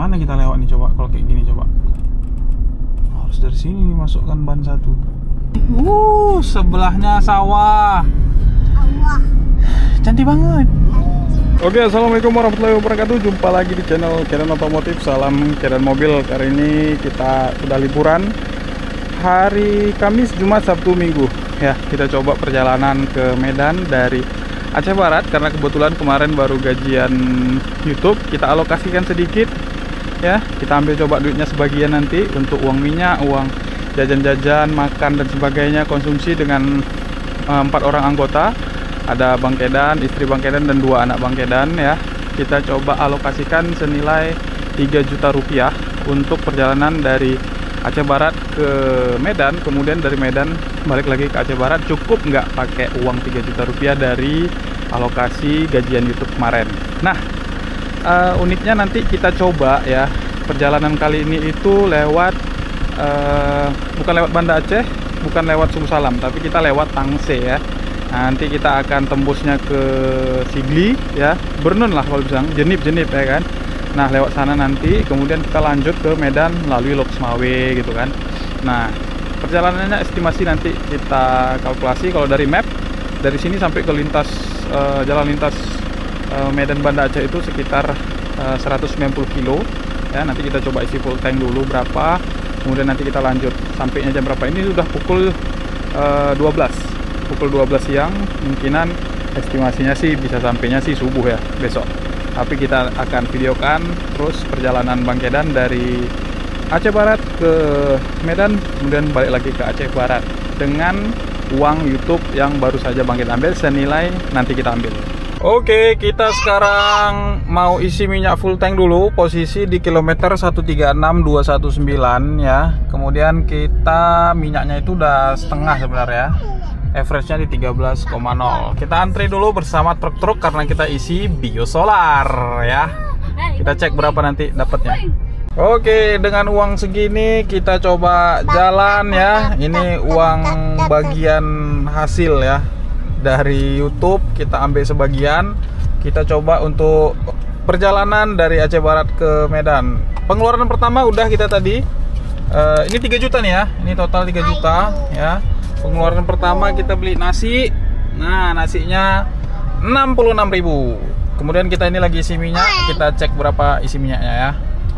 Gimana kita lewat nih coba kalau kayak gini coba? Harus dari sini nih masukkan ban satu. Sebelahnya sawah. Cantik banget. Oke, assalamualaikum warahmatullahi wabarakatuh. Jumpa lagi di channel Kedan Otomotif. Salam Kedan Mobil. Kali ini kita udah liburan. Hari Kamis, Jumat, Sabtu, Minggu. Ya, kita coba perjalanan ke Medan dari Aceh Barat karena kebetulan kemarin baru gajian YouTube. Kita alokasikan sedikit. Ya, kita ambil coba duitnya sebagian nanti untuk uang minyak, uang jajan-jajan, makan dan sebagainya, konsumsi dengan 4 orang anggota. Ada Bang Kedan, istri Bang Kedan, dan 2 anak Bang Kedan ya. Kita coba alokasikan senilai 3 juta rupiah untuk perjalanan dari Aceh Barat ke Medan, kemudian dari Medan balik lagi ke Aceh Barat. Cukup nggak pakai uang 3 juta rupiah dari alokasi gajian YouTube kemarin. Nah, uniknya nanti kita coba ya, perjalanan kali ini itu lewat bukan lewat Banda Aceh, bukan lewat Suku Salam, tapi kita lewat Tangse ya. Nanti kita akan tembusnya ke Sigli ya, Bernun lah kalau bisa, Jenip ya kan. Nah, lewat sana nanti, kemudian kita lanjut ke Medan melalui Loksmawe gitu kan. Nah, perjalanannya estimasi nanti kita kalkulasi. Kalau dari map, dari sini sampai ke lintas jalan lintas Medan Banda Aceh itu sekitar 190 kilo ya. Nanti kita coba isi full tank dulu berapa, kemudian nanti kita lanjut. Sampainya jam berapa? Ini sudah pukul 12 siang. Kemungkinan estimasinya sih bisa sampainya sih subuh ya besok. Tapi kita akan videokan terus perjalanan Bang Kedan dari Aceh Barat ke Medan, kemudian balik lagi ke Aceh Barat dengan uang YouTube yang baru saja Bang Kedan ambil, senilai nanti kita ambil. Oke, kita sekarang mau isi minyak full tank dulu. Posisi di kilometer 136,219 ya. Kemudian kita minyaknya itu udah setengah sebenarnya. Average-nya di 13,0. Kita antri dulu bersama truk-truk karena kita isi biosolar ya. Kita cek berapa nanti dapatnya. Oke, dengan uang segini kita coba jalan ya. Ini uang bagian hasil ya dari YouTube, kita ambil sebagian. Kita coba untuk perjalanan dari Aceh Barat ke Medan. Pengeluaran pertama udah kita tadi. Ini 3 juta nih ya. Ini total 3 juta ya. Pengeluaran pertama kita beli nasi. Nah, nasinya 66.000. Kemudian kita ini lagi isi minyak. Kita cek berapa isi minyaknya ya.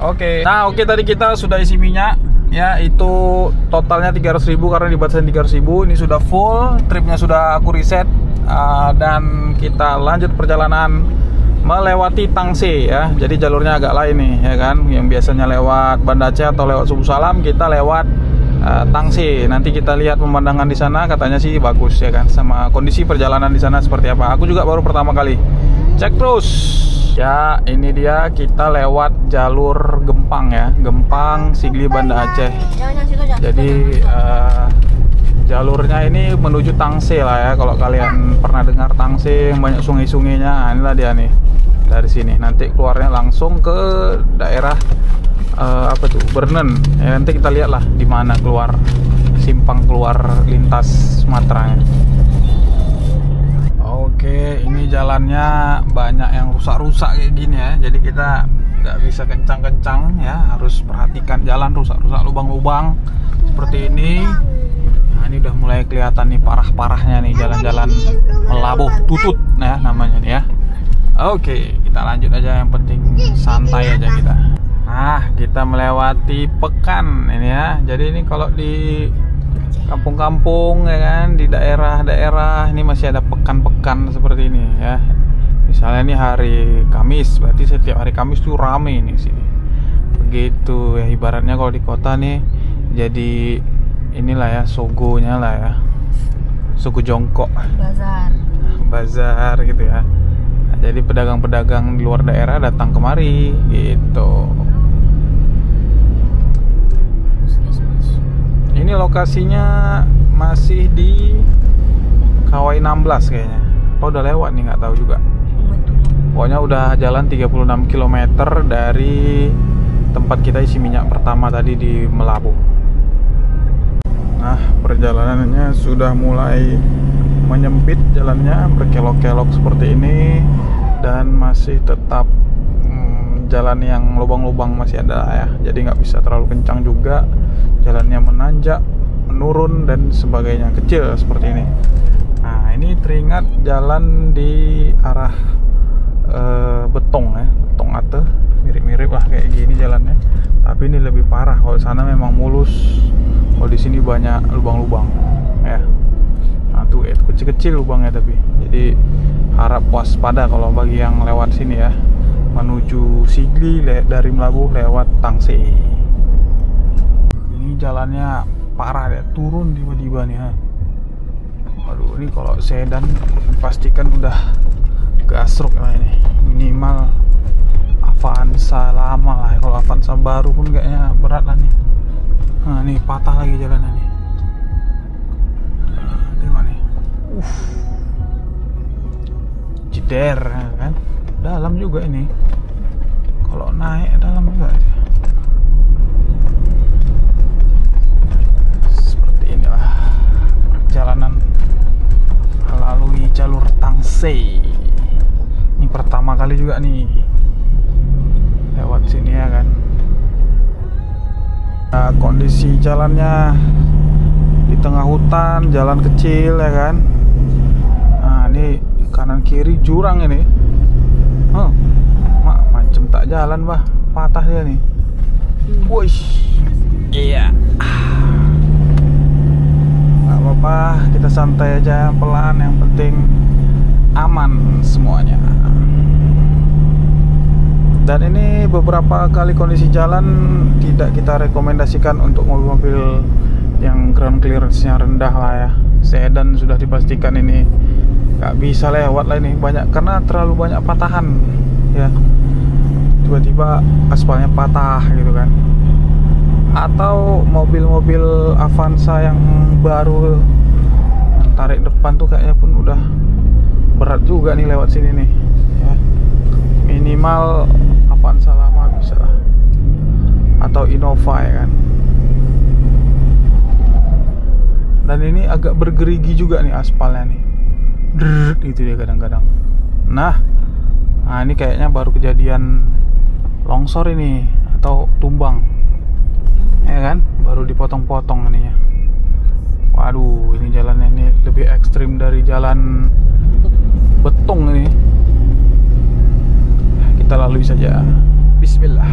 Oke. Nah, oke, tadi kita sudah isi minyak ya, itu totalnya 300.000 karena dibatasin 300.000. Ini sudah full, tripnya sudah aku reset. Dan kita lanjut perjalanan melewati Tangse ya. Jadi jalurnya agak lain nih ya kan. Yang biasanya lewat Banda Aceh atau lewat Suku Salam, kita lewat Tangse. Nanti kita lihat pemandangan di sana, katanya sih bagus ya kan, sama kondisi perjalanan di sana seperti apa. Aku juga baru pertama kali. Cek terus. Ya, ini dia, kita lewat jalur Gempang ya, Gempang Sigli Banda Aceh. Jadi jalurnya ini menuju Tangse lah ya. Kalau kalian pernah dengar Tangse yang banyak sungai-sungainya, inilah dia nih. Dari sini nanti keluarnya langsung ke daerah apa tuh, Bernun ya. Nanti kita lihat lah di mana keluar, simpang keluar lintas Sumatera ya. Oke, ini jalannya banyak yang rusak-rusak kayak gini ya. Jadi kita nggak bisa kencang-kencang ya, harus perhatikan jalan rusak-rusak, lubang-lubang seperti ini. Nah, ini udah mulai kelihatan nih parah-parahnya nih jalan-jalan Melabuh Tutut ya namanya nih ya. Oke, kita lanjut aja, yang penting santai aja kita. Nah, kita melewati Pekan ini ya. Jadi ini kalau di kampung-kampung ya kan, di daerah-daerah ini masih ada pekan-pekan seperti ini ya. Misalnya ini hari Kamis, berarti setiap hari Kamis tuh rame ini sini. Begitu ya, ibaratnya kalau di kota nih jadi inilah ya, sogonya lah ya. Sogo jongkok. Bazar gitu ya. Nah, jadi pedagang-pedagang di luar daerah datang kemari gitu. Ini lokasinya masih di Kawai 16 kayaknya. Oh, udah lewat nih, nggak tahu juga. Pokoknya udah jalan 36 km dari tempat kita isi minyak pertama tadi di Melabuh. Nah, perjalanannya sudah mulai menyempit jalannya, berkelok-kelok seperti ini, dan masih tetap jalan yang lubang-lubang masih ada ya, jadi nggak bisa terlalu kencang juga, jalannya menanjak, menurun dan sebagainya, kecil seperti ini. Nah ini teringat jalan di arah Betong ya, Betong Ate, mirip-mirip lah kayak gini jalannya, tapi ini lebih parah. Kalau sana memang mulus, kalau di sini banyak lubang-lubang ya. Nah tuh kecil-kecil lubangnya, tapi jadi harap waspada kalau bagi yang lewat sini ya, menuju Sigli dari Melabuh lewat Tangsel. Ini jalannya parah deh, turun tiba-tiba nih ha. Waduh, ini kalau sedan pastikan udah gasruk lah ini, minimal Avanza lama lah. Kalau Avanza baru pun kayaknya berat lah nih. Nah nih patah lagi jalannya nih. Nah, tengok nih, jeder kan, dalam juga ini. Kalau naik dalam juga. Seperti inilah perjalanan melalui jalur Tangsel. Ini pertama kali juga nih lewat sini ya kan. Nah, kondisi jalannya di tengah hutan, jalan kecil ya kan. Nah ini kanan kiri jurang ini. Macam tak jalan bah, patah dia nih. Wush, iya. Gak apa-apa, kita santai aja, pelan, yang penting aman semuanya. Dan ini beberapa kali kondisi jalan tidak kita rekomendasikan untuk mobil-mobil yang ground clearance-nya rendah lah ya. Sedan sudah dipastikan ini gak bisa lewat lah ini, banyak karena terlalu banyak patahan ya. Tiba-tiba aspalnya patah gitu kan. Atau mobil-mobil Avanza yang baru tarik depan tuh kayaknya pun udah berat juga nih lewat sini nih ya. Minimal Avanza lama bisa lah, atau Innova ya kan. Dan ini agak bergerigi juga nih aspalnya nih, gitu dia kadang-kadang. Nah ini kayaknya baru kejadian longsor ini atau tumbang ya kan, baru dipotong-potong ininya. Waduh, ini jalannya ini lebih ekstrim dari jalan Betong ini. Kita lalui saja. Bismillah.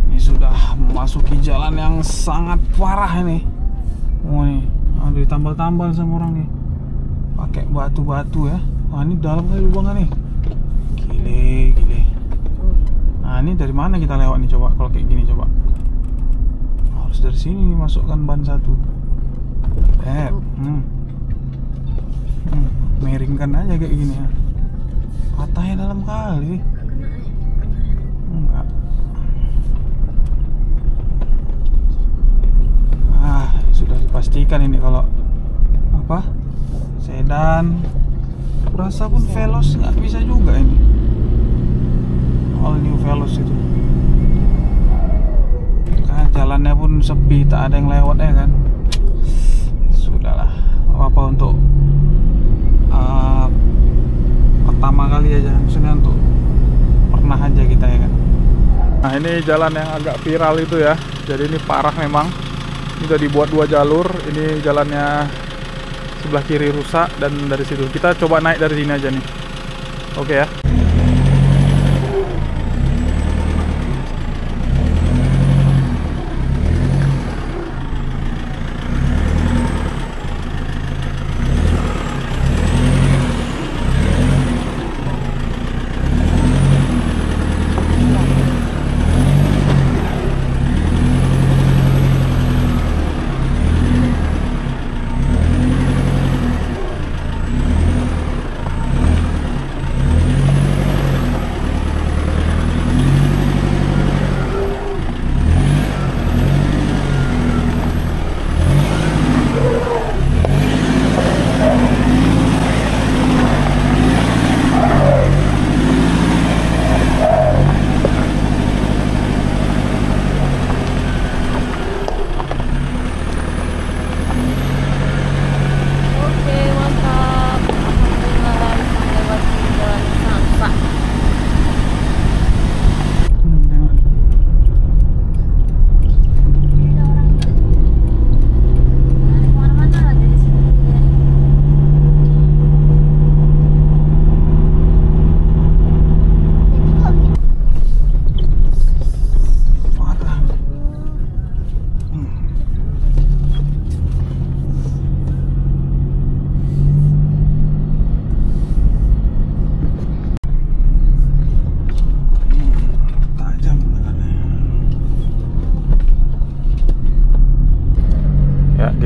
Ini sudah memasuki jalan yang sangat parah ini. Oh nih, aduh, ditambal-tambal sama orang nih, pakai batu-batu ya. Wah ini dalam kali lubangnya nih. Gile. Nah ini dari mana kita lewat nih coba? Kalau kayak gini coba. Harus dari sini nih, masukkan ban satu. Miringkan aja kayak gini ya. Patahnya dalam kali. Enggak. Sudah dipastikan ini kalau apa? Sedan. Kurasa pun Veloz nggak bisa juga ini. All new Veloz itu. Kan jalannya pun sepi, tak ada yang lewat ya kan. Sudahlah, apa untuk pertama kali aja, maksudnya untuk pernah aja kita ya kan. Nah ini jalan yang agak viral itu ya. Jadi ini parah memang. Ini udah dibuat 2 jalur. Ini jalannya sebelah kiri rusak, dan dari situ kita coba naik dari sini aja nih. Oke ya.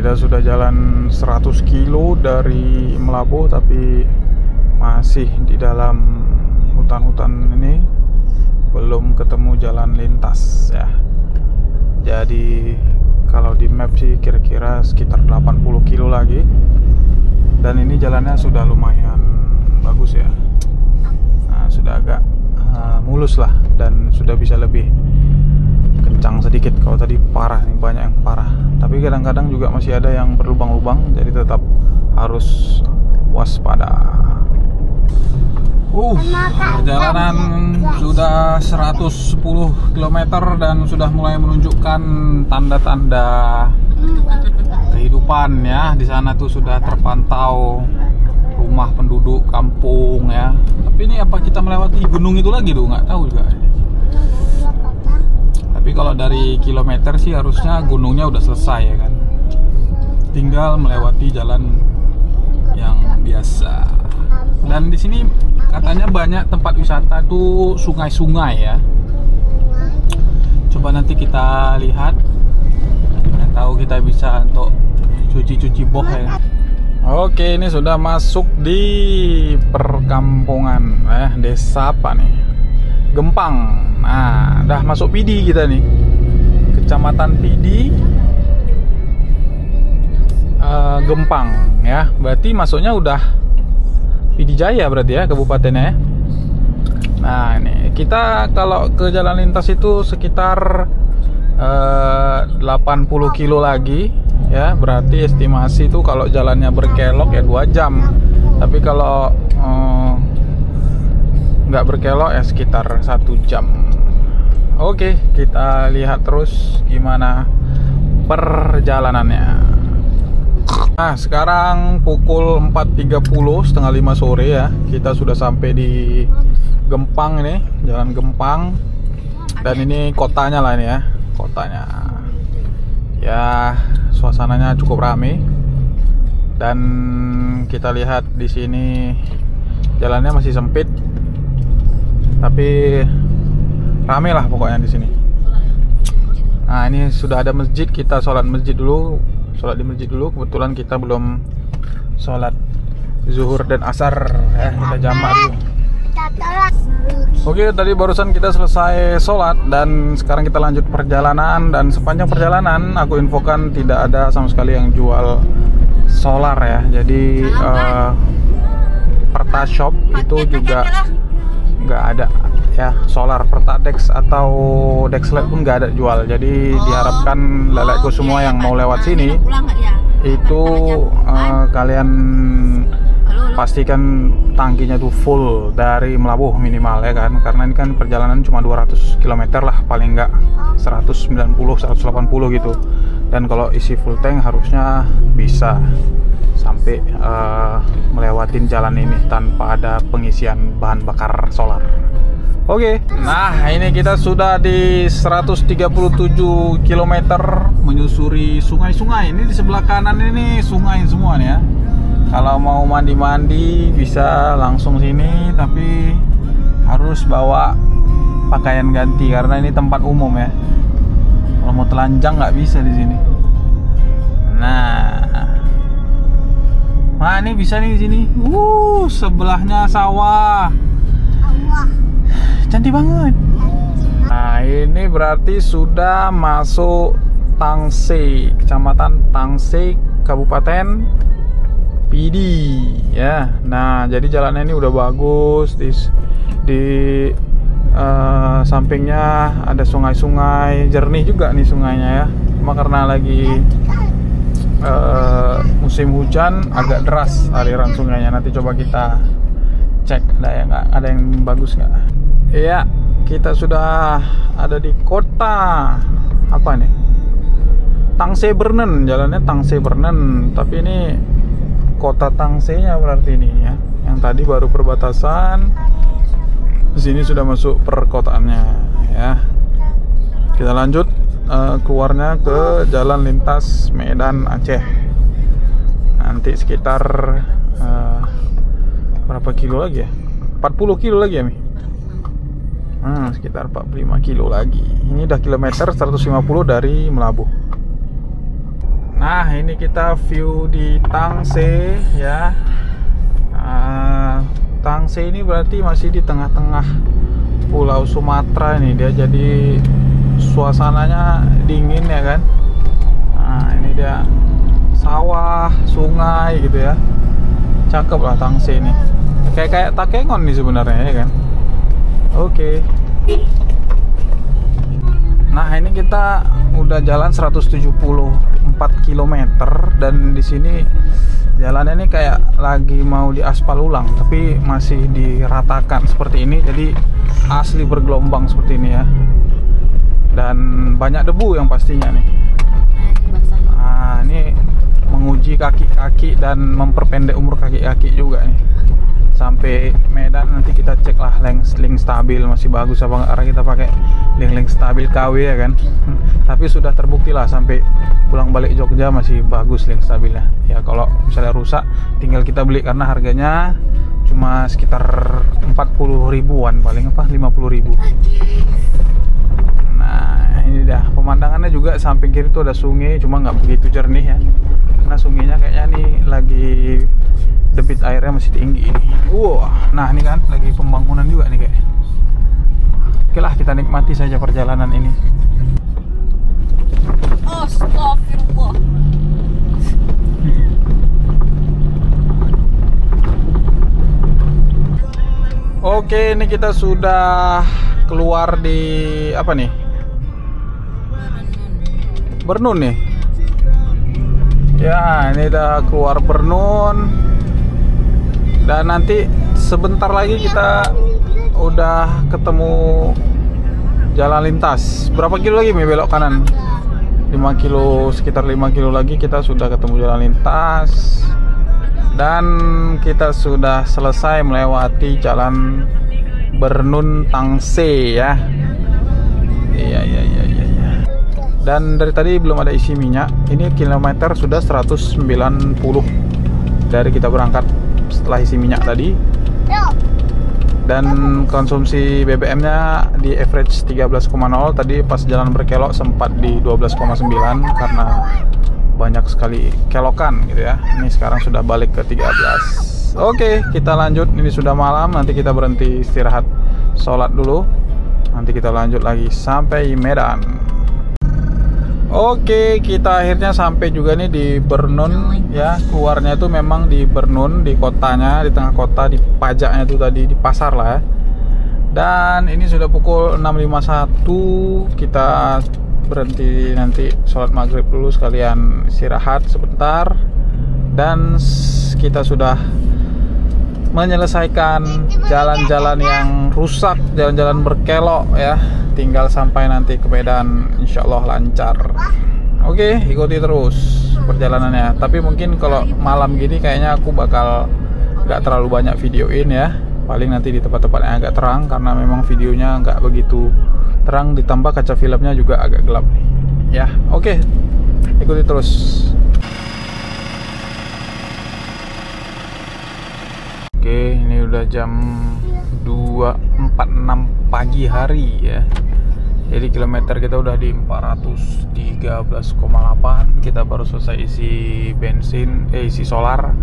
kita sudah jalan 100 kilo dari Melabuh, tapi masih di dalam hutan-hutan ini, belum ketemu jalan lintas ya. Jadi kalau di map sih kira-kira sekitar 80 kilo lagi. Dan ini jalannya sudah lumayan bagus ya. Nah, sudah agak mulus lah, dan sudah bisa lebih kencang sedikit. Kalau tadi parah nih, banyak yang parah. Tapi kadang-kadang juga masih ada yang berlubang-lubang, jadi tetap harus waspada. Perjalanan sudah 110 km dan sudah mulai menunjukkan tanda-tanda kehidupan ya. Di sana tuh sudah terpantau rumah penduduk kampung ya. Tapi ini apa kita melewati gunung itu lagi tuh? Nggak tahu juga. Tapi kalau dari kilometer sih harusnya gunungnya udah selesai ya kan. Tinggal melewati jalan yang biasa. Dan di sini katanya banyak tempat wisata tuh sungai-sungai ya. Coba nanti kita lihat. Nggak tahu kita bisa untuk cuci-cuci boh ya. Oke, ini sudah masuk di perkampungan desa apa nih? Gempang. Nah, udah masuk Pidi kita nih. Kecamatan Pidi, Gempang ya. Berarti masuknya udah Pidi Jaya berarti ya kabupatennya ya. Nah, ini kita kalau ke jalan lintas itu sekitar 80 kilo lagi ya. Berarti estimasi itu kalau jalannya berkelok ya 2 jam. Tapi kalau nggak berkelok ya sekitar 1 jam. Oke, kita lihat terus gimana perjalanannya. Nah, sekarang pukul 4.30, setengah 5 sore ya. Kita sudah sampai di Gempang ini, Jalan Gempang. Dan ini kotanya lah ini ya, kotanya. Ya, suasananya cukup ramai. Dan kita lihat di sini jalannya masih sempit, tapi rame lah pokoknya di sini. Nah, ini sudah ada masjid, kita sholat masjid dulu. Sholat di masjid dulu. Kebetulan kita belum sholat zuhur dan asar ya, kita jamak dulu. Oke, tadi barusan kita selesai sholat dan sekarang kita lanjut perjalanan. Dan sepanjang perjalanan aku infokan tidak ada sama sekali yang jual solar ya. Jadi Pertashop itu juga nggak ada ya, solar Pertadex atau Dexlet pun nggak ada jual. Jadi diharapkan lelekku semua yang mau lewat sini itu kalian pastikan tangkinya tuh full dari Melabuh minimal ya kan, karena ini kan perjalanan cuma 200 km lah paling nggak, 190 180 gitu. Dan kalau isi full tank harusnya bisa sampai melewatin jalan ini tanpa ada pengisian bahan bakar solar. Oke, nah ini kita sudah di 137 km menyusuri sungai-sungai. Ini di sebelah kanan ini sungai semua nih ya. Kalau mau mandi-mandi bisa langsung sini, tapi harus bawa pakaian ganti karena ini tempat umum ya. Kalau mau telanjang nggak bisa di sini. Nah ini bisa nih di sini. Sebelahnya sawah. Cantik banget. Nah, ini berarti sudah masuk Tangse, Kecamatan Tangse, Kabupaten Pidi ya. Nah, jadi jalannya ini udah bagus. Di sampingnya ada sungai-sungai, jernih juga nih sungainya ya. Cuma karena lagi musim hujan agak deras aliran sungainya. Nanti coba kita cek ada yang bagus nggak. Iya, kita sudah ada di kota apa nih? Tangse Bernen, jalannya Tangse Bernen, tapi ini kota Tangse-nya berarti ini ya. Yang tadi baru perbatasan, di sini sudah masuk perkotaannya ya. Kita lanjut keluarnya ke jalan lintas Medan Aceh. Nanti sekitar berapa kilo lagi ya? 40 kilo lagi ya Mi? Sekitar 45 kilo lagi. Ini udah kilometer 150 dari Melabuh. Nah, ini kita view di Tangsel ya. Tangsel ini berarti masih di tengah-tengah Pulau Sumatera ini. Dia jadi suasananya dingin ya kan. Nah, ini dia sawah, sungai gitu ya. Cakep lah Tangsel ini. Kayak Takengon nih sebenarnya ya kan. Oke. Nah, ini kita udah jalan 174 km dan di sini jalannya ini kayak lagi mau diaspal ulang, tapi masih diratakan seperti ini. Jadi asli bergelombang seperti ini ya. Dan banyak debu yang pastinya nih. Nah, ini menguji kaki-kaki dan memperpendek umur kaki-kaki juga nih. Sampai Medan nanti kita cek lah link stabil masih bagus apa enggak, karena kita pakai link stabil KW ya kan. Tapi sudah terbukti lah sampai pulang balik Jogja masih bagus link stabilnya. Ya kalau misalnya rusak tinggal kita beli, karena harganya cuma sekitar 40 ribuan, paling apa 50 ribu. Nah, ini dah pemandangannya juga. Samping kiri tuh ada sungai, cuma nggak begitu jernih ya, karena sungainya kayaknya nih lagi debit airnya masih tinggi ini. Nah ini kan lagi pembangunan juga nih kayak. Oke lah, kita nikmati saja perjalanan ini. Astagfirullah. Oke, ini kita sudah keluar di apa nih? Bernun nih. Ya, ini udah keluar Bernun. Dan nanti sebentar lagi kita udah ketemu jalan lintas. Berapa kilo lagi belok kanan? 5 kilo, sekitar 5 kilo lagi kita sudah ketemu jalan lintas. Dan kita sudah selesai melewati jalan Bernun Tangsel ya. Iya. Dan dari tadi belum ada isi minyak. Ini kilometer sudah 190 dari kita berangkat setelah isi minyak tadi. Dan konsumsi BBM-nya di average 13,0. Tadi pas jalan berkelok sempat di 12,9 karena banyak sekali kelokan gitu ya. Ini sekarang sudah balik ke 13. Oke, kita lanjut. Ini sudah malam, nanti kita berhenti istirahat sholat dulu. Nanti kita lanjut lagi sampai Medan. Oke, kita akhirnya sampai juga nih di Bernun ya. Keluarnya itu memang di Bernun, di kotanya, di tengah kota, di pajaknya itu tadi di pasar lah ya. Dan ini sudah pukul 6.51. Kita berhenti nanti sholat maghrib dulu sekalian istirahat sebentar. Dan kita sudah menyelesaikan jalan-jalan yang rusak, jalan-jalan berkelok ya. Tinggal sampai nanti ke Medan, insya Allah lancar. Oke, ikuti terus perjalanannya. Tapi mungkin kalau malam gini kayaknya aku bakal nggak terlalu banyak videoin ya. Paling nanti di tempat-tempat yang agak terang, karena memang videonya nggak begitu terang, ditambah kaca filmnya juga agak gelap ya. Oke, ikuti terus. Oke, ini udah jam 2.46 pagi hari ya. Jadi kilometer kita udah di 413,8. Kita baru selesai isi bensin, isi solar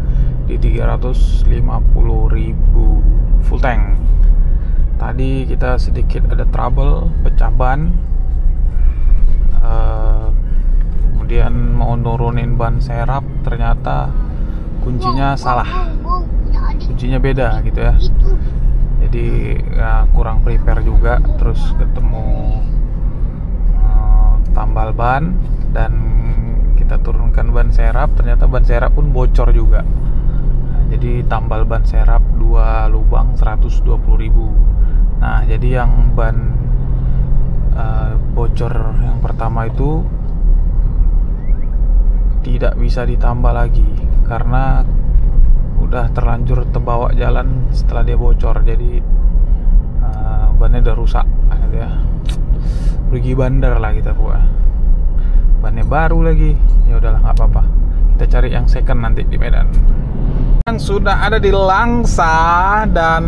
di 350.000 full tank. Tadi kita sedikit ada trouble, pecah ban. Kemudian mau nurunin ban serap, ternyata kuncinya salah. Kuncinya beda gitu ya. Jadi ya, kurang prepare juga. Terus ketemu tambal ban dan kita turunkan ban serap, ternyata ban serap pun bocor juga. Jadi tambal ban serap 2 lubang 120.000. Nah, jadi yang ban bocor yang pertama itu tidak bisa ditambah lagi karena udah terlanjur terbawa jalan setelah dia bocor. Jadi bannya udah rusak gitu ya. Rugi bandar lah kita buat. Bannya baru lagi. Ya udahlah, nggak apa-apa. Kita cari yang second nanti di Medan. Yang sudah ada di Langsa, dan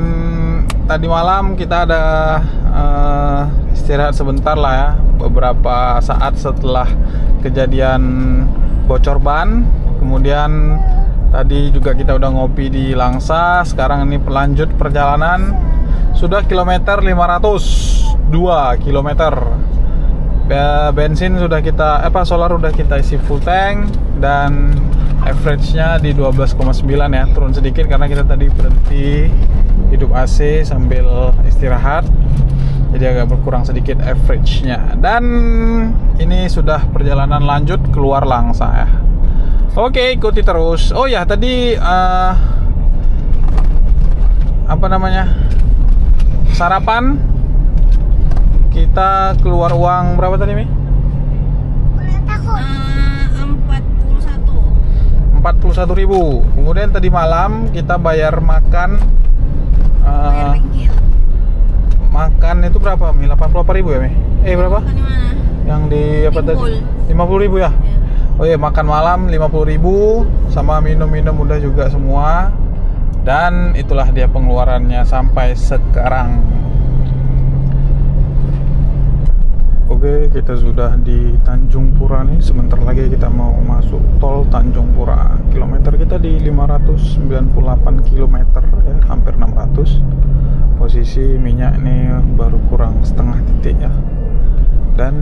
tadi malam kita ada istirahat sebentar lah ya. Beberapa saat setelah kejadian bocor ban. Kemudian tadi juga kita udah ngopi di Langsa. Sekarang ini pelanjut perjalanan. Sudah kilometer 502 kilometer. Bensin sudah kita solar udah kita isi full tank, dan average-nya di 12,9 ya. Turun sedikit karena kita tadi berhenti hidup AC sambil istirahat. Jadi agak berkurang sedikit average-nya. Dan ini sudah perjalanan lanjut keluar Langsa ya. Oke, ikuti terus. Oh ya, tadi apa namanya? Sarapan kita keluar uang berapa tadi, Mi? 41.000. Kemudian tadi malam kita bayar makan makan itu berapa, Mi? 88.000 ya, Mi? Berapa? Yang di apa tadi? 50.000 ya? Oh iya, makan malam 50.000 sama minum-minum udah juga semua. Dan itulah dia pengeluarannya sampai sekarang. Oke, kita sudah di Tanjung Pura nih. Sebentar lagi kita mau masuk tol Tanjung Pura. Kilometer kita di 598 km ya, hampir 600. Posisi minyak ini baru kurang setengah titik ya. Dan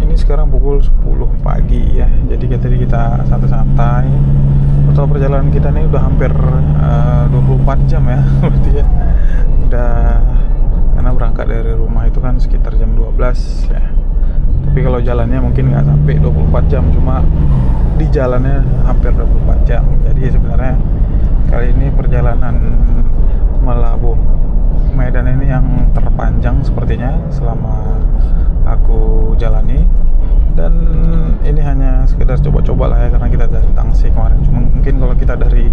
ini sekarang pukul 10 pagi ya. Jadi tadi kita santai-santai. Total perjalanan kita nih udah hampir 24 jam ya. Berarti ya udah, karena berangkat dari rumah itu kan sekitar jam 12 ya. Tapi kalau jalannya mungkin nggak sampai 24 jam, cuma di jalannya hampir 24 jam. Jadi sebenarnya kali ini perjalanan Melabuh Medan ini yang terpanjang sepertinya selama aku jalani. Dan ini hanya sekedar coba-coba lah ya, karena kita dari Tangsi kemarin. Cuma mungkin kalau kita dari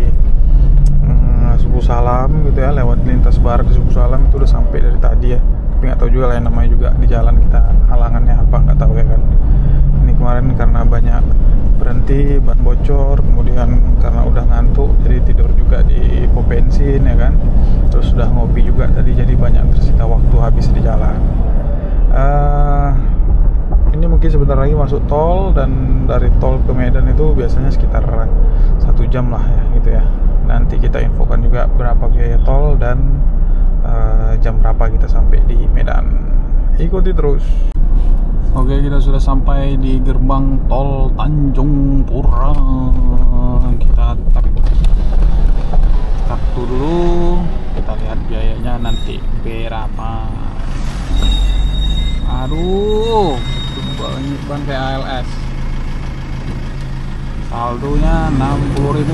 Subuh Salam gitu ya, lewat lintas barat di Subuh Salam itu udah sampai dari tadi ya. Tapi nggak tahu juga lah, yang namanya juga di jalan kita halangannya apa nggak tahu ya kan. Ini kemarin karena banyak berhenti, ban bocor, kemudian karena udah ngantuk jadi tidur juga di pom bensin ya kan. Terus sudah ngopi juga tadi, jadi banyak tersita waktu habis di jalan. Ini mungkin sebentar lagi masuk tol, dan dari tol ke Medan itu biasanya sekitar 1 jam lah ya gitu ya. Nanti kita infokan juga berapa biaya tol dan jam berapa kita sampai di Medan. Ikuti terus. Oke, kita sudah sampai di gerbang tol Tanjung Pura. Kita tap dulu. Kita lihat biayanya nanti berapa. Aduh, banyak ban kayak ALS. Saldonya 60.000.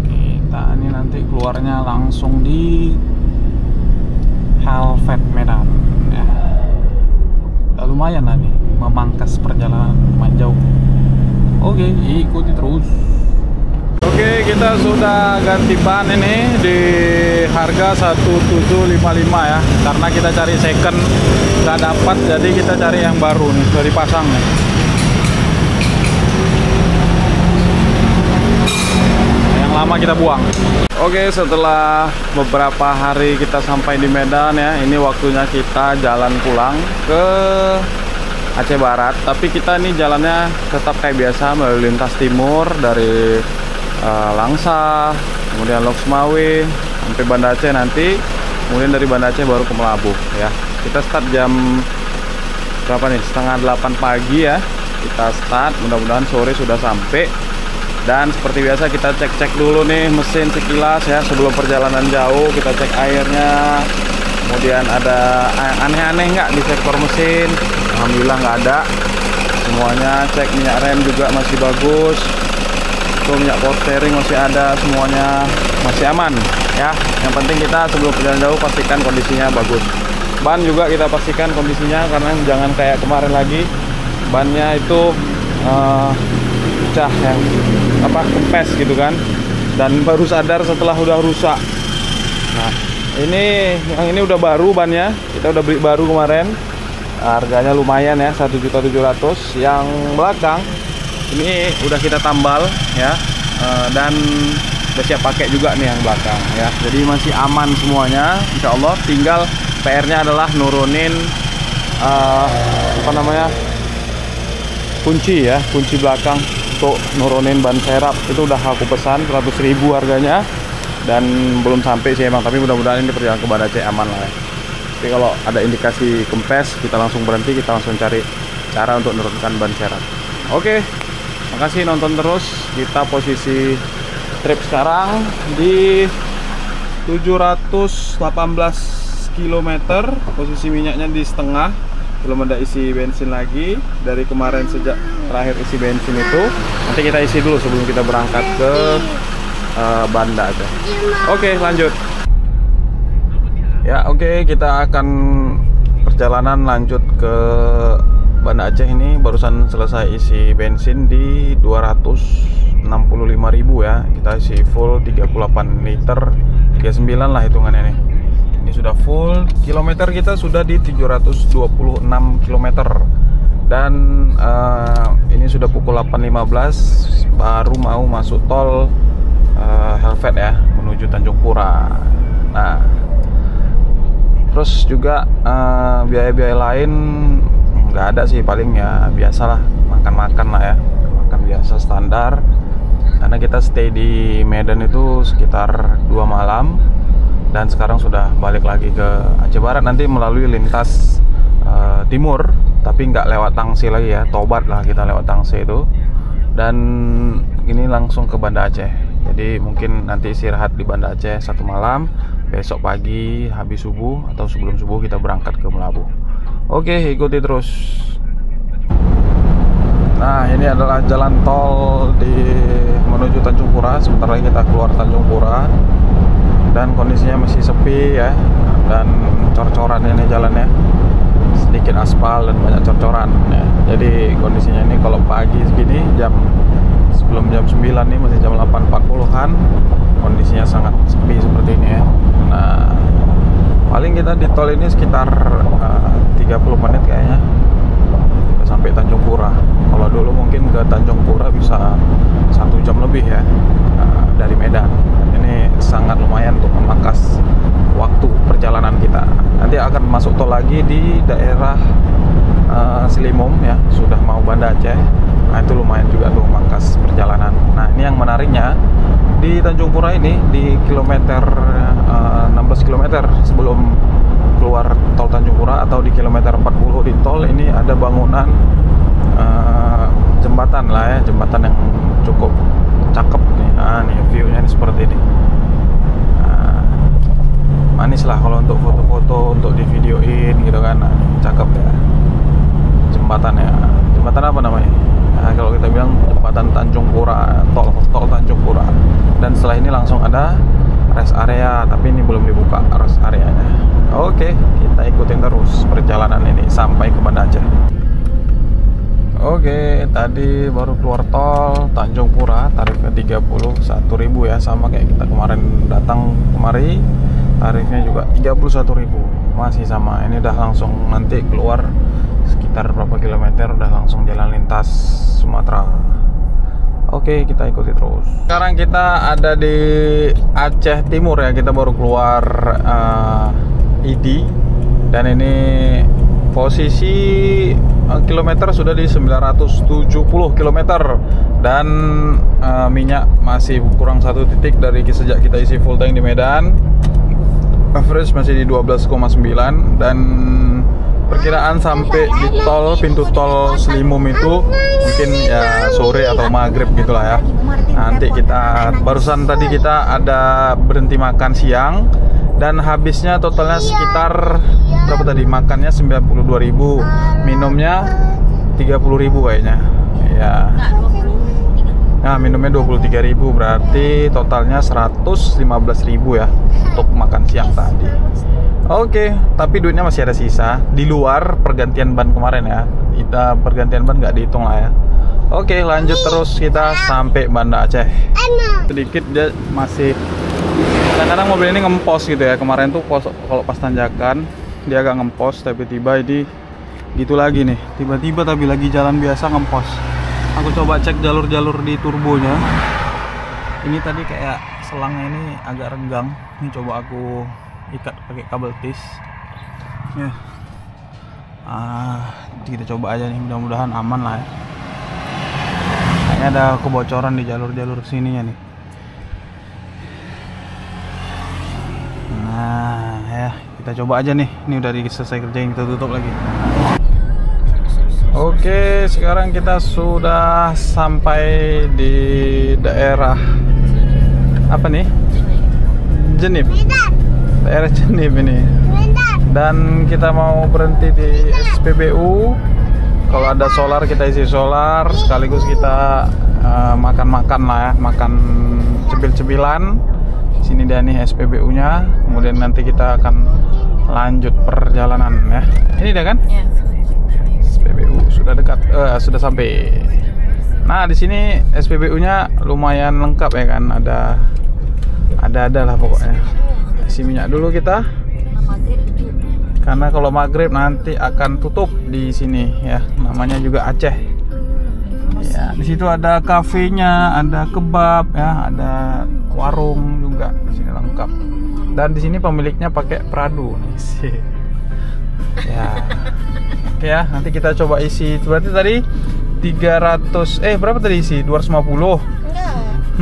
Kita ini nanti keluarnya langsung di Helvet Medan ya. Lumayan lah nih, memangkas perjalanan lumayan jauh. Oke, ikuti terus. Oke, kita sudah ganti ban ini di harga 1755 ya. Karena kita cari second nggak dapat, jadi kita cari yang baru nih, dari pasang nih. Yang lama kita buang. Oke, setelah beberapa hari kita sampai di Medan ya, ini waktunya kita jalan pulang ke Aceh Barat. Tapi kita nih jalannya tetap kayak biasa, melalui lintas timur dari Langsa, kemudian Loksmawe sampai Banda Aceh nanti, kemudian dari Banda Aceh baru ke Melabuh ya. Kita start jam berapa nih? Setengah 8 pagi ya. Kita start, mudah-mudahan sore sudah sampai. Dan seperti biasa kita cek-cek dulu nih mesin sekilas ya sebelum perjalanan jauh. Kita cek airnya, kemudian ada aneh-aneh nggak di sektor mesin. Alhamdulillah nggak ada. Semuanya cek, minyak rem juga masih bagus. Minyak power steering masih ada, semuanya masih aman ya. Yang penting kita sebelum perjalanan jauh pastikan kondisinya bagus. Ban juga kita pastikan kondisinya, karena jangan kayak kemarin lagi bannya itu pecah yang kempes gitu kan, dan baru sadar setelah udah rusak. Nah, yang ini udah baru bannya, kita udah beli baru kemarin. Harganya lumayan ya, 1.700.000. Yang belakang ini udah kita tambal ya, dan udah siap pakai juga nih yang belakang ya. Jadi masih aman semuanya, insya Allah. Tinggal PR-nya adalah nurunin kunci ya, kunci belakang untuk nurunin ban serap. Itu udah aku pesan 100.000 harganya, dan belum sampai sih emang, tapi mudah-mudahan ini perjalanan ke Banda Aceh aman lah ya. Tapi kalau ada indikasi kempes, kita langsung berhenti, kita langsung cari cara untuk menurunkan ban serap. Oke, makasih nonton terus. Kita posisi trip sekarang di 718 km, posisi minyaknya di setengah, belum ada isi bensin lagi dari kemarin sejak terakhir isi bensin itu. Nanti kita isi dulu sebelum kita berangkat ke Banda Aceh. Oke, lanjut ya. Oke, kita akan perjalanan lanjut ke Banda Aceh. Ini barusan selesai isi bensin di 265.000 ya. Kita isi full 38 liter, 39 lah hitungannya nih. Ini sudah full, kilometer kita sudah di 726 km. Dan ini sudah pukul 8.15, baru mau masuk tol Helvet ya, menuju Tanjung Pura. Nah, terus juga biaya-biaya lain nggak ada sih, paling ya biasalah, makan-makan lah ya, makan biasa standar. Karena kita stay di Medan itu sekitar 2 malam, dan sekarang sudah balik lagi ke Aceh Barat, nanti melalui lintas timur, tapi nggak lewat Tangsi lagi ya, tobat lah kita lewat Tangsi itu, dan ini langsung ke Banda Aceh. Jadi mungkin nanti istirahat di Banda Aceh 1 malam, besok pagi habis subuh atau sebelum subuh kita berangkat ke Melabu. Oke, ikuti terus. Nah, ini adalah jalan tol menuju Tanjung Pura. Sebentar lagi kita keluar Tanjung Pura, dan kondisinya masih sepi ya, dan cor-coran ini jalannya, sedikit aspal dan banyak cor-coran ya. Jadi kondisinya ini kalau pagi segini, sebelum jam 9 nih, masih jam 8.40-an, kondisinya sangat sepi seperti ini ya. Nah, paling kita di tol ini sekitar 30 menit kayaknya sampai Tanjung Pura. Kalau dulu mungkin ke Tanjung Pura bisa 1 jam lebih ya, dari Medan. Ini sangat lumayan untuk memangkas waktu perjalanan kita. Nanti akan masuk tol lagi di daerah Selimum ya, sudah mau Banda Aceh. Nah, itu lumayan juga tuh memangkas perjalanan. Nah, ini yang menariknya di Tanjung Pura ini, di kilometer 16 km sebelum keluar tol Tanjung Pura, atau di kilometer 40 di tol ini, ada bangunan jembatan lah ya, jembatan yang cukup cakep nih. Nah, nih view-nya ini seperti ini. Nah, manis lah kalau untuk foto-foto, untuk di videoin gitu kan. Nah, cakep ya jembatannya. Jembatan apa namanya? Nah, kalau kita bilang jembatan Tanjung Pura, tol Tanjung Pura. Dan setelah ini langsung ada rest area, tapi ini belum dibuka rest areanya. Oke, kita ikutin terus perjalanan ini sampai ke Banda Aceh. Oke, tadi baru keluar tol Tanjung Pura, tarifnya 31.000 ya, sama kayak kita kemarin datang kemari, tarifnya juga 31.000, masih sama. Ini udah langsung nanti keluar sekitar berapa kilometer, udah langsung jalan lintas Sumatera. Oke, kita ikuti terus. Sekarang kita ada di Aceh Timur ya, kita baru keluar ID, dan ini posisi kilometer sudah di 970 km, dan minyak masih kurang 1 titik dari sejak kita isi full tank di Medan. Average masih di 12,9, dan perkiraan sampai di pintu tol Selimum itu mungkin ya sore atau maghrib gitulah ya. Nanti kita barusan tadi kita ada berhenti makan siang, dan habisnya totalnya sekitar berapa tadi? Makannya 92.000, minumnya 30.000 kayaknya ya. Nah, minumnya 23.000, berarti totalnya 115.000 ya untuk makan siang tadi. Oke, tapi duitnya masih ada sisa di luar pergantian ban kemarin ya. Kita pergantian ban nggak dihitung lah ya. Oke, lanjut terus kita sampai Banda Aceh. Sedikit dia masih, kadang-kadang mobil ini ngempos gitu ya. Kemarin tuh kalau pas tanjakan dia agak ngempos, tapi tiba ini gitu lagi nih. Tiba-tiba tapi lagi jalan biasa ngempos. Aku coba cek jalur-jalur di turbonya. Ini tadi kayak selangnya ini agak renggang. Ini coba aku ikat pakai kabel tis ya. Kita coba aja nih, mudah-mudahan aman lah ya. Ini ada kebocoran di jalur-jalur sininya nih. Nah, ya kita coba aja nih. Ini udah selesai kerjain, kita tutup lagi. Oke, sekarang kita sudah sampai di daerah apa nih? Jenip. Daerah Jenip ini. Dan kita mau berhenti di SPBU. Kalau ada solar kita isi solar, sekaligus kita makan-makan lah ya, makan cemil-cemilan. Sini dia nih SPBU-nya. Kemudian nanti kita akan lanjut perjalanan ya. Ini dia kan? Ya. SPBU sudah dekat, sudah sampai. Nah di sini SPBU-nya lumayan lengkap ya kan, ada lah pokoknya. Isi minyak dulu kita. Karena kalau maghrib nanti akan tutup di sini ya, namanya juga Aceh. Ya, di situ ada kafenya, ada kebab ya, ada warung juga di sini lengkap. Dan di sini pemiliknya pakai Prado nih sih. Ya. Oke ya, nanti kita coba isi. Berarti tadi 300 berapa tadi isi? 250.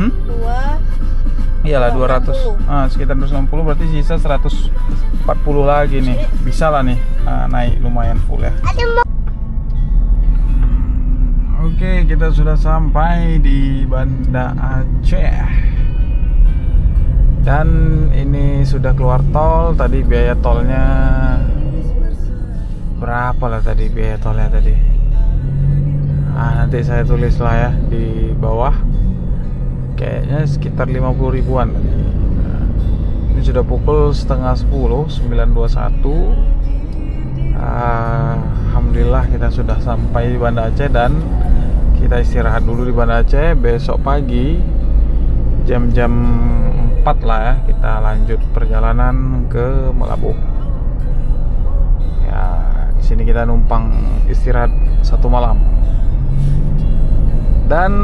Enggak. 2. Iyalah 200. Sekitar 260 berarti sisa 140 lagi nih. Bisa lah nih naik lumayan full ya. Oke, kita sudah sampai di Banda Aceh. Dan ini sudah keluar tol. Tadi biaya tolnya berapa lah tadi biaya tolnya tadi? Nanti saya tulis lah ya di bawah. Kayaknya sekitar 50 ribuan. Ini sudah pukul setengah 10, 9.21. Alhamdulillah kita sudah sampai di Banda Aceh dan kita istirahat dulu di Banda Aceh. Besok pagi jam-jam 4 lah ya, kita lanjut perjalanan ke Melabuh. Ya, di sini kita numpang istirahat 1 malam. Dan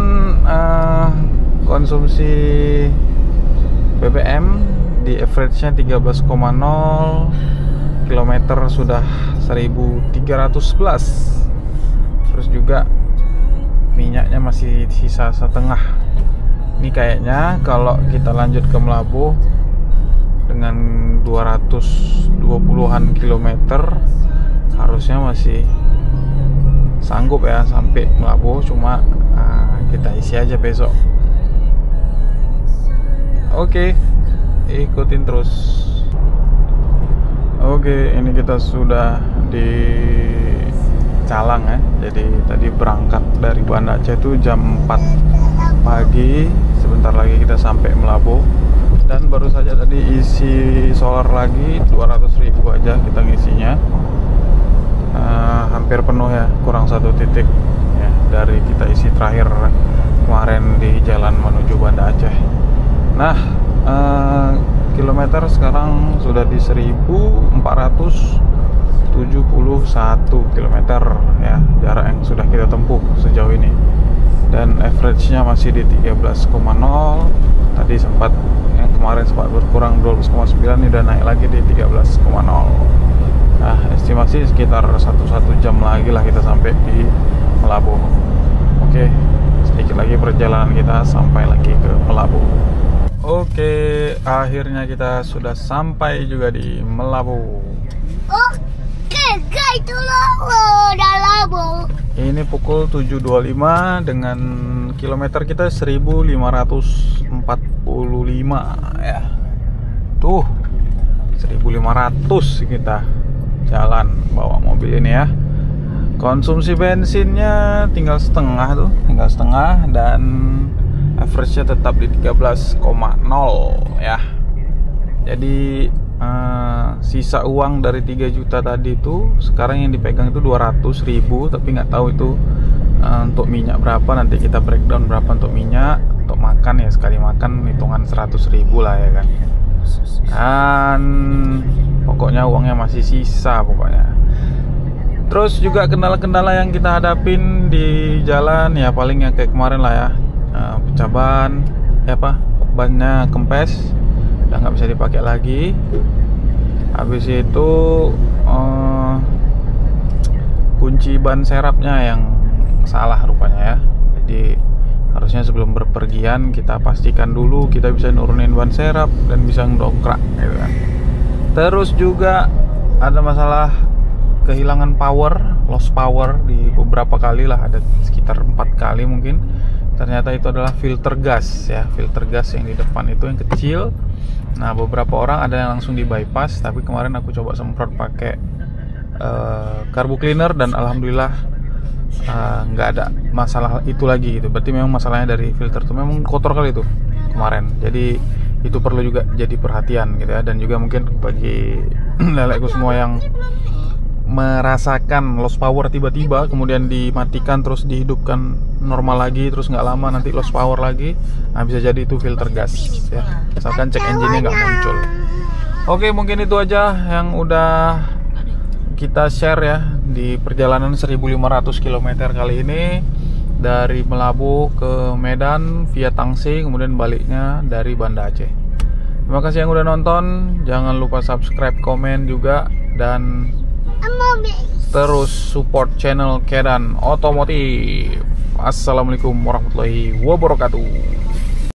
konsumsi BBM di average-nya 13,0, kilometer sudah 1311. Terus juga minyaknya masih sisa setengah. Ini kayaknya kalau kita lanjut ke Melabuh dengan 220-an kilometer harusnya masih sanggup ya sampai Melabuh. Cuma kita isi aja besok. Oke, ikutin terus. Oke, ini kita sudah di Calang ya. Jadi tadi berangkat dari Banda Aceh itu jam 4 pagi. Sebentar lagi kita sampai Melabuh. Dan baru saja tadi isi solar lagi 200.000 aja kita ngisinya. Hampir penuh ya, kurang 1 titik ya dari kita isi terakhir kemarin di jalan menuju Banda Aceh. Nah, kilometer sekarang sudah di 1471 kilometer ya, jarak yang sudah kita tempuh sejauh ini. Dan average-nya masih di 13,0. Tadi sempat yang kemarin sempat berkurang 12,9, ini udah naik lagi di 13,0. Nah, estimasi sekitar 1 jam lagi lah kita sampai di Melabuh. Oke, sedikit lagi perjalanan kita sampai lagi ke Melabuh. Oke, akhirnya kita sudah sampai juga di Melabuh. Oke, guys, udah Melabuh. Ini pukul 7.25 dengan kilometer kita 1545 ya. Tuh, 1500 kita jalan bawa mobil ini ya. Konsumsi bensinnya tinggal setengah dan average-nya tetap di 13,0 ya. Jadi sisa uang dari 3 juta tadi itu sekarang yang dipegang itu 200.000, tapi nggak tahu itu untuk minyak berapa. Nanti kita breakdown berapa untuk minyak, untuk makan ya sekali makan hitungan 100.000 lah ya kan. Dan pokoknya uangnya masih sisa pokoknya. Terus juga kendala-kendala yang kita hadapin di jalan ya paling yang kayak kemarin lah ya, pecah ban, bannya kempes, udah nggak bisa dipakai lagi. Habis itu kunci ban serapnya yang salah rupanya ya. Jadi Harusnya sebelum berpergian kita pastikan dulu kita bisa nurunin ban serep dan bisa ngedongkrak gitu kan. Terus juga ada masalah kehilangan power, lost power di beberapa kali lah, ada sekitar 4 kali mungkin. Ternyata itu adalah filter gas ya, filter gas yang di depan itu yang kecil. Nah, beberapa orang ada yang langsung di bypass, tapi kemarin aku coba semprot pakai carbo cleaner dan alhamdulillah nggak ada masalah itu lagi gitu. Berarti memang masalahnya dari filter itu memang kotor kali itu kemarin. Jadi itu perlu juga jadi perhatian gitu ya. Dan juga mungkin bagi lelekku semua yang merasakan lost power tiba-tiba kemudian dimatikan terus dihidupkan normal lagi, terus nggak lama nanti lost power lagi, nah bisa jadi itu filter gas ya, misalkan cek engine-nya nggak muncul. Oke, mungkin itu aja yang udah kita share ya di perjalanan 1500 km kali ini dari Melabu ke Medan via Tangsel, kemudian baliknya dari Banda Aceh. Terima kasih yang udah nonton, jangan lupa subscribe, komen juga, dan terus support channel Kedan Otomotif. Assalamualaikum warahmatullahi wabarakatuh.